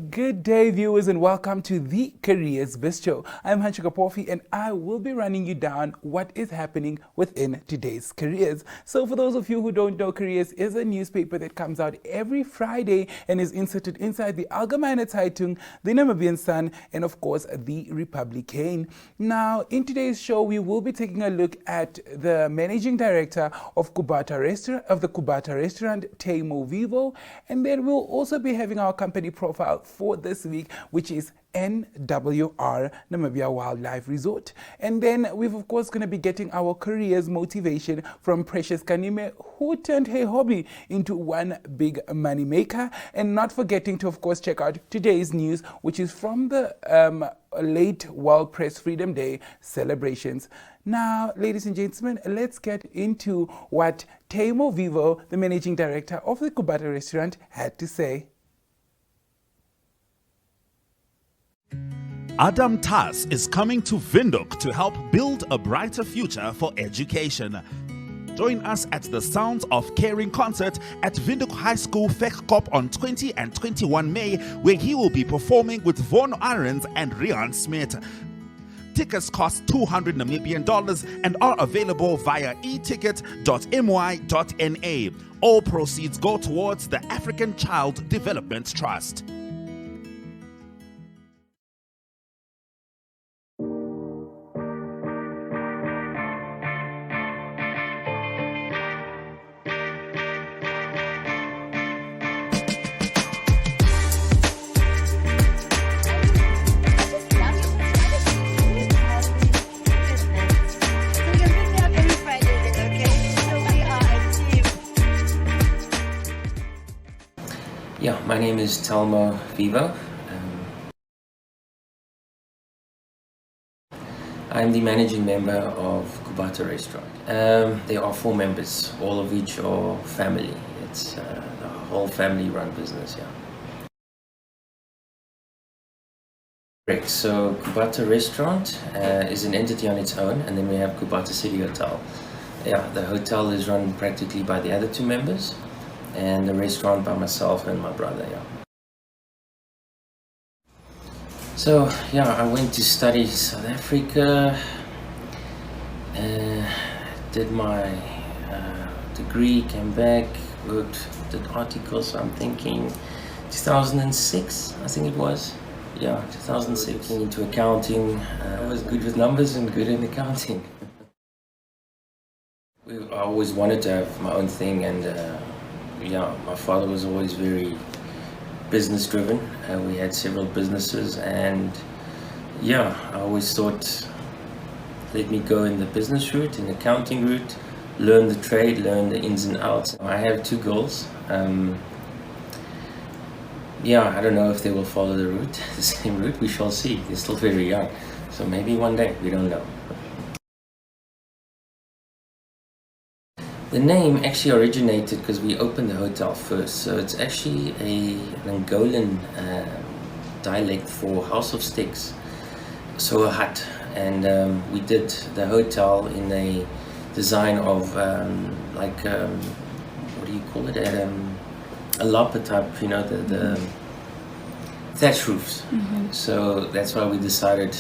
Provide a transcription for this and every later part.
Good day, viewers, and welcome to the Careers Bistro. I'm Hanchika Porfi, and I will be running you down what is happening within today's careers. So, for those of you who don't know, Careers is a newspaper that comes out every Friday and is inserted inside the Allgemeine Zeitung, the Namibian Sun, and of course, the Republican. Now, in today's show, we will be taking a look at the managing director of Kubata restaurant, Telmo Vivo, and then we'll also be having our company profile for this week, which is NWR, Namibia Wildlife Resort. And then we've of course going to be getting our careers motivation from Precious Kanimen, who turned her hobby into one big money maker. And not forgetting to of course check out today's news, which is from the late World Press Freedom Day celebrations. Now, ladies and gentlemen, let's get into what Telmo Vivo, the managing director of the Kubata restaurant, had to say. Adam Tas is coming to Windhoek to help build a brighter future for education. Join us at the Sounds of Caring concert at Windhoek High School Vegkop on 20 and 21 May, where he will be performing with Von Arends and Rian Smith. Tickets cost $200 Namibian and are available via eticket.my.na. All proceeds go towards the African Child Development Trust. Yeah, my name is Telma Viva. I'm the managing member of Kubata restaurant. There are 4 members, all of which are family. It's a whole family-run business, yeah. Correct. So Kubata restaurant is an entity on its own, and then we have Kubata City Hotel. Yeah, the hotel is run practically by the other 2 members, and the restaurant by myself and my brother, yeah. So, yeah, I went to study South Africa, did my degree, came back, worked, did articles, so I'm thinking 2006, I think it was. Yeah, 2006. Into accounting. I was good with numbers and good in accounting. I always wanted to have my own thing, and yeah, my father was always very business driven. We had several businesses, and yeah, I always thought, let me go in the business route, in the accounting route, learn the trade, learn the ins and outs. I have 2 girls. Yeah, I don't know if they will follow the route, the same route, we shall see. They're still very young, so maybe one day, we don't know. The name actually originated because we opened the hotel first, so it's actually an Angolan dialect for house of sticks, so a hut. And we did the hotel in a design of what do you call it, a lapa type, you know, the thatch roofs. So that's why we decided,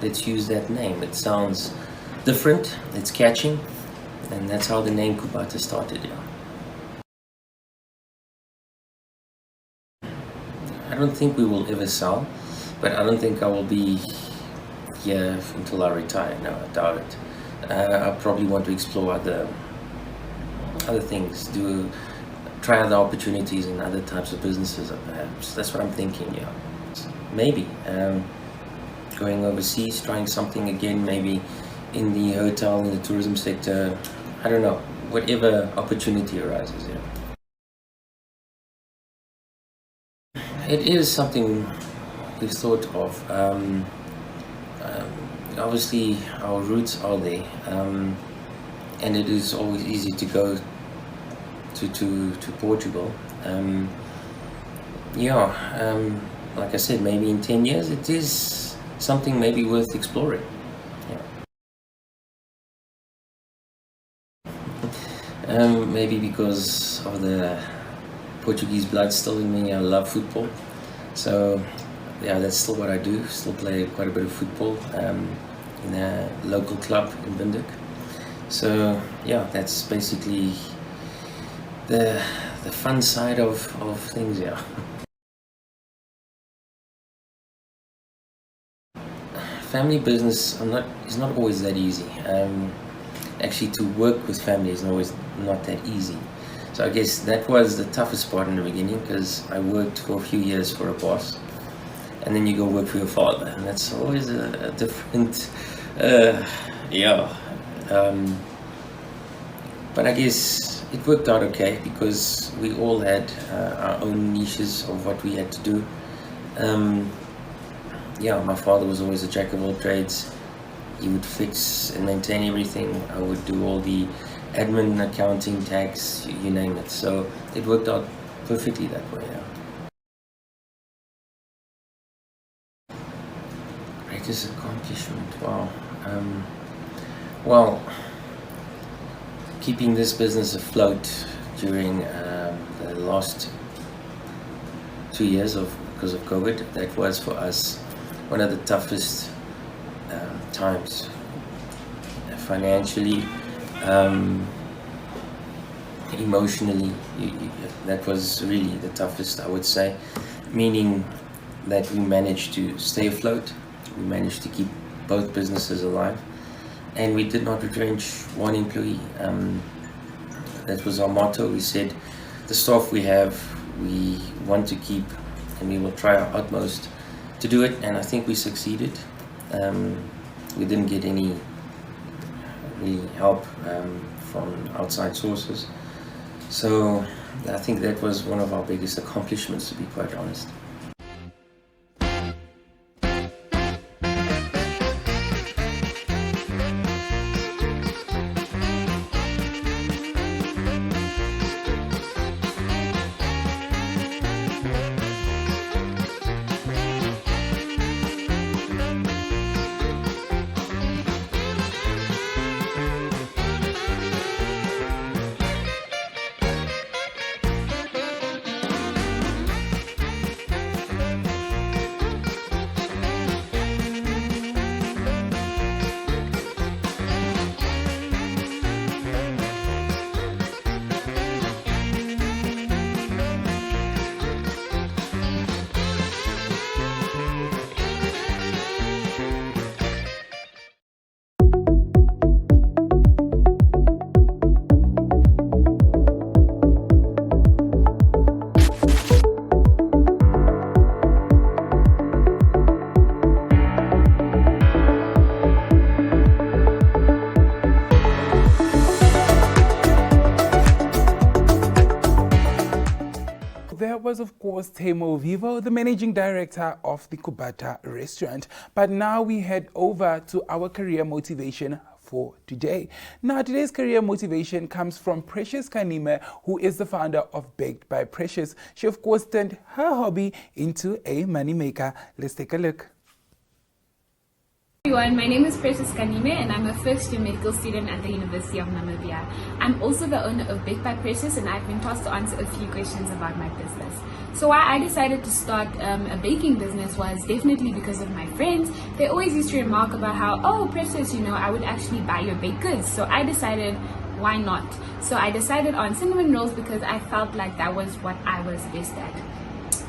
let's use that name. It sounds different, it's catching. And that's how the name Kubata started, yeah. I don't think we will ever sell, but I don't think I will be here until I retire. No, I doubt it. I probably want to explore other things, try other opportunities in other types of businesses, perhaps. That's what I'm thinking, yeah. Maybe going overseas, trying something again, maybe in the hotel, in the tourism sector. I don't know, whatever opportunity arises, yeah. It is something we've thought of. Obviously, our roots are there, and it is always easy to go to Portugal. Like I said, maybe in 10 years, it is something maybe worth exploring. Maybe because of the Portuguese blood still in me. I love football. So yeah, that's still what I do. Still play quite a bit of football in a local club in Windhoek. So yeah, that's basically the fun side of things. Yeah. Family business is not always that easy. Actually, to work with family is always not that easy. So I guess that was the toughest part in the beginning, because I worked for a few years for a boss, and then you go work for your father, and that's always a different, yeah. But I guess it worked out okay, because we all had our own niches of what we had to do. Yeah, my father was always a jack of all trades. He would fix and maintain everything. I would do all the admin, accounting, tax, you name it. So it worked out perfectly that way. Yeah. Greatest accomplishment, wow. Well, keeping this business afloat during the last 2 years because of COVID, that was for us one of the toughest times, financially, emotionally. That was really the toughest, I would say, meaning that we managed to stay afloat, we managed to keep both businesses alive, and we did not retrench one employee. That was our motto. We said the staff we have, we want to keep, and we will try our utmost to do it, and I think we succeeded. We didn't get any really help from outside sources, so I think that was one of our biggest accomplishments, to be quite honest. That was, of course, Telmo Vivo, the managing director of the Kubata restaurant. But now we head over to our career motivation for today. Now, today's career motivation comes from Precious Kanimen, who is the founder of Baked by Precious. She, of course, turned her hobby into a moneymaker. Let's take a look. Everyone, my name is Precious Kanimen and I'm a first-year medical student at the University of Namibia. I'm also the owner of Baked by Precious, and I've been tasked to answer a few questions about my business. So why I decided to start a baking business was definitely because of my friends. They always used to remark about how, oh Precious, I would actually buy your baked goods. So I decided, why not? So I decided on cinnamon rolls because I felt like that was what I was best at.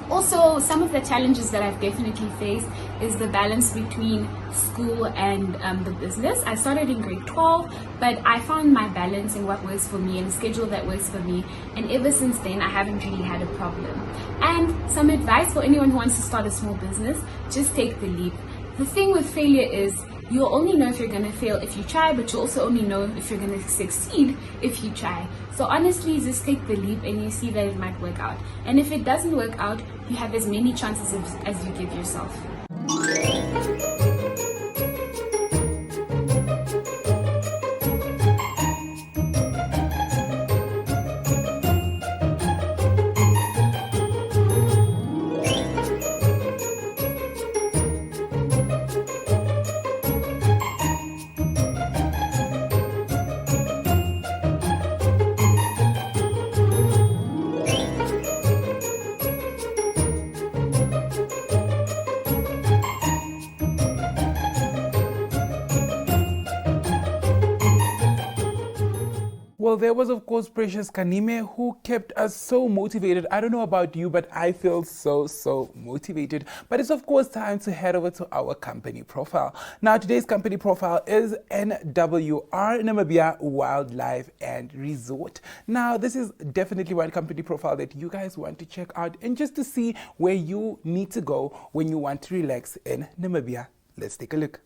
Also, some of the challenges that I've definitely faced is the balance between school and the business. I started in grade 12, but I found my balance in what works for me and a schedule that works for me. And ever since then, I haven't really had a problem. And some advice for anyone who wants to start a small business, just take the leap. The thing with failure is you'll only know if you're going to fail if you try, but you'll also only know if you're going to succeed if you try. So honestly, just take the leap and you see that it might work out. And if it doesn't work out, you have as many chances as you give yourself. Well, there was, of course, Precious Kanimen, who kept us so motivated. I don't know about you, but I feel so motivated. But it's, of course, time to head over to our company profile. Now, today's company profile is NWR, Namibia Wildlife and Resort. Now, this is definitely one company profile that you guys want to check out and just to see where you need to go when you want to relax in Namibia. Let's take a look.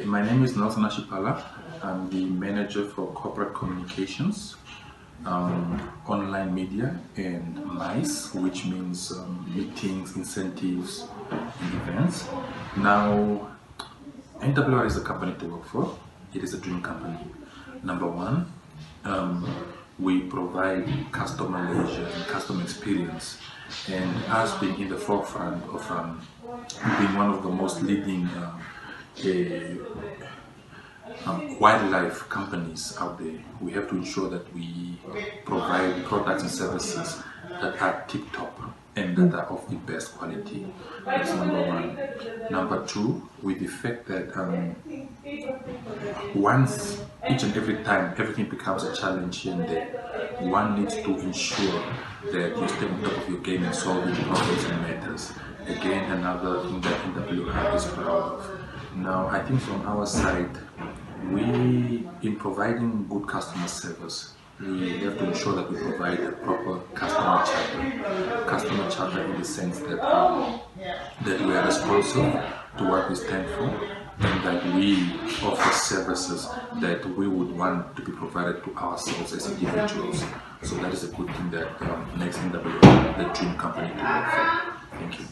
My name is Nelson Ashipala. I'm the manager for corporate communications, online media, and MICE, which means meetings, incentives, and events. Now, NWR is a company to work for. It is a dream company. Number one, we provide customer leisure and customer experience, and us being in the forefront of being one of the most leading wildlife companies out there, we have to ensure that we provide products and services that are tip-top and that are of the best quality. That's number one. Number two, with the fact that once, each and every time, everything becomes a challenge here and there, one needs to ensure that you stay on top of your game and solving problems and matters. Again, another thing that NWR is proud of. Now, I think from our side, in providing good customer service, we have to ensure that we provide a proper customer charter. Customer charter in the sense that we are responsive to what we stand for, and that we offer services that we would want to be provided to ourselves as individuals. So that is a good thing that makes NWR the dream company to work for. Thank you.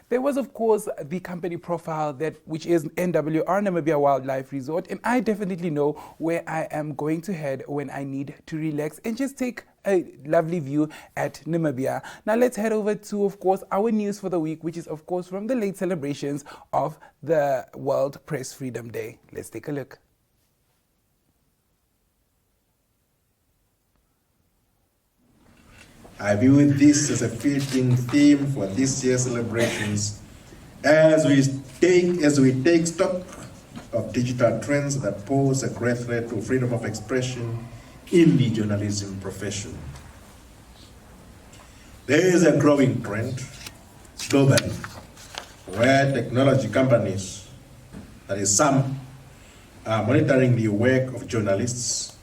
There was, of course, the company profile which is NWR, Namibia Wildlife Resort, and I definitely know where I am going to head when I need to relax and just take a lovely view at Namibia. Now let's head over to, of course, our news for the week, which is, of course, from the late celebrations of the World Press Freedom Day. Let's take a look. I view this as a fitting theme for this year's celebrations as we take stock of digital trends that pose a great threat to freedom of expression in the journalism profession. There is a growing trend globally where technology companies, that is some, are monitoring the work of journalists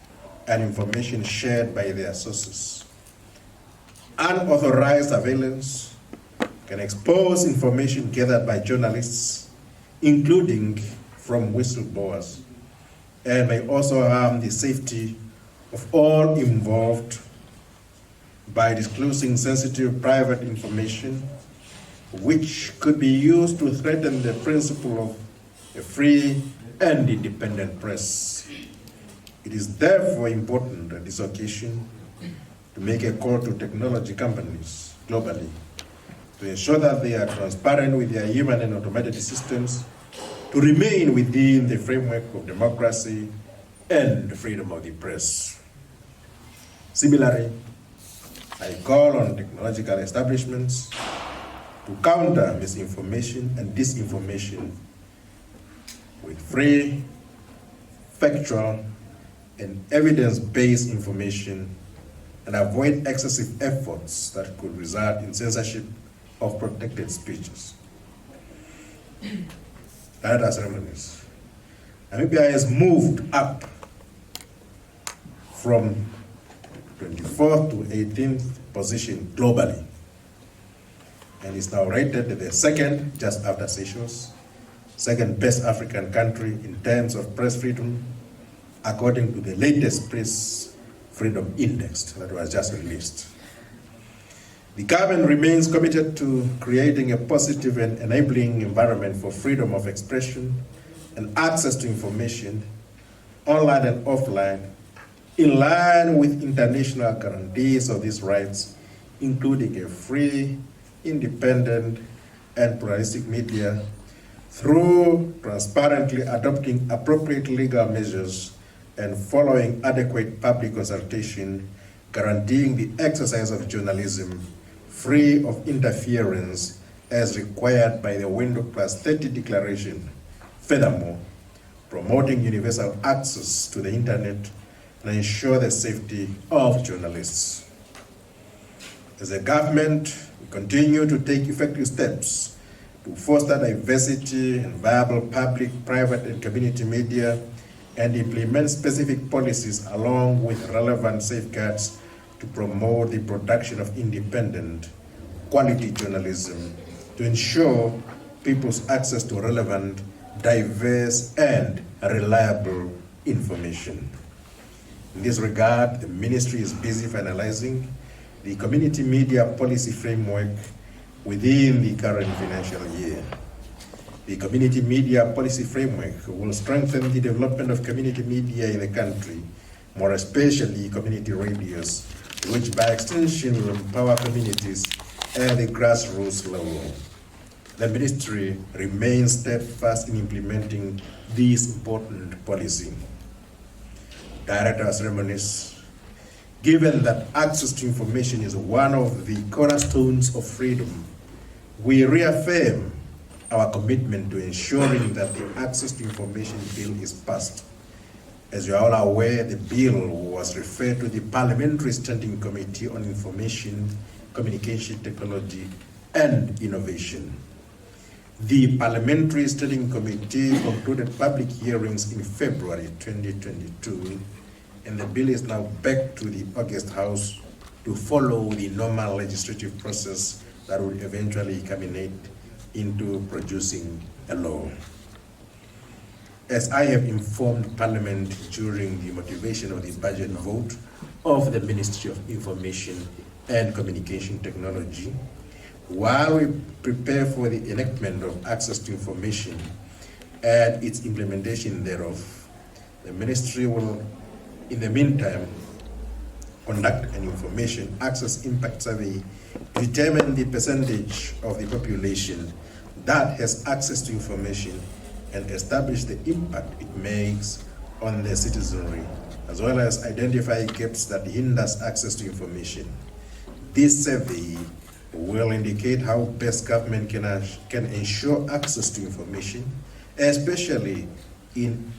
and information shared by their sources. Unauthorized surveillance can expose information gathered by journalists, including from whistleblowers, and may also harm the safety of all involved by disclosing sensitive private information, which could be used to threaten the principle of a free and independent press. It is therefore important at this occasion to make a call to technology companies globally to ensure that they are transparent with their human and automated systems to remain within the framework of democracy and the freedom of the press. Similarly, I call on technological establishments to counter misinformation and disinformation with free, factual, and evidence-based information and avoid excessive efforts that could result in censorship of protected speeches. Director ceremonies. Namibia has moved up from 24th to 18th position globally and is now rated the second, just after Seychelles, second best African country in terms of press freedom, according to the latest Press Freedom Index that was just released. The government remains committed to creating a positive and enabling environment for freedom of expression and access to information, online and offline, in line with international guarantees of these rights, including a free, independent, and pluralistic media, through transparently adopting appropriate legal measures and following adequate public consultation, guaranteeing the exercise of journalism free of interference as required by the Window Plus 30 Declaration. Furthermore, promoting universal access to the internet and ensure the safety of journalists. As a government, we continue to take effective steps to foster diversity and viable public, private, and community media and implement specific policies along with relevant safeguards to promote the production of independent, quality journalism to ensure people's access to relevant, diverse, and reliable information. In this regard, the ministry is busy finalizing the community media policy framework within the current financial year. The community media policy framework will strengthen the development of community media in the country, more especially community radios, which by extension will empower communities at the grassroots level. The ministry remains steadfast in implementing this important policy. Director of Ceremonies, given that access to information is one of the cornerstones of freedom, we reaffirm our commitment to ensuring that the Access to Information Bill is passed. As you are all aware, the bill was referred to the Parliamentary Standing Committee on Information, Communication Technology, and Innovation. The Parliamentary Standing Committee concluded public hearings in February 2022, and the bill is now back to the August House to follow the normal legislative process that will eventually culminate into producing a law. As I have informed Parliament during the motivation of the budget vote of the Ministry of Information and Communication Technology, while we prepare for the enactment of access to information and its implementation thereof, the Ministry will, in the meantime, conduct an information access impact survey to determine the percentage of the population that has access to information and establish the impact it makes on the citizenry, as well as identify gaps that hinders access to information. This survey will indicate how best government can ensure access to information, especially in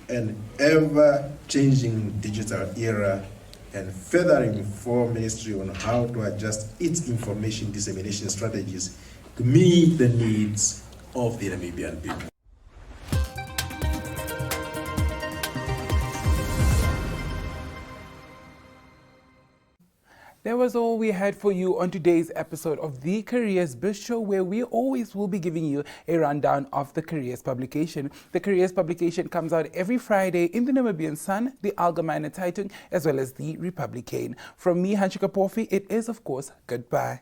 an ever-changing digital era, and further inform ministry on how to adjust its information dissemination strategies to meet the needs of the Namibian people. That was all we had for you on today's episode of the Careers Bistro, where we always will be giving you a rundown of the Careers publication. The Careers publication comes out every Friday in the Namibian Sun, the Algemeine Zeitung, as well as the Republican. From me, Hanchika Porfi, it is, of course, goodbye.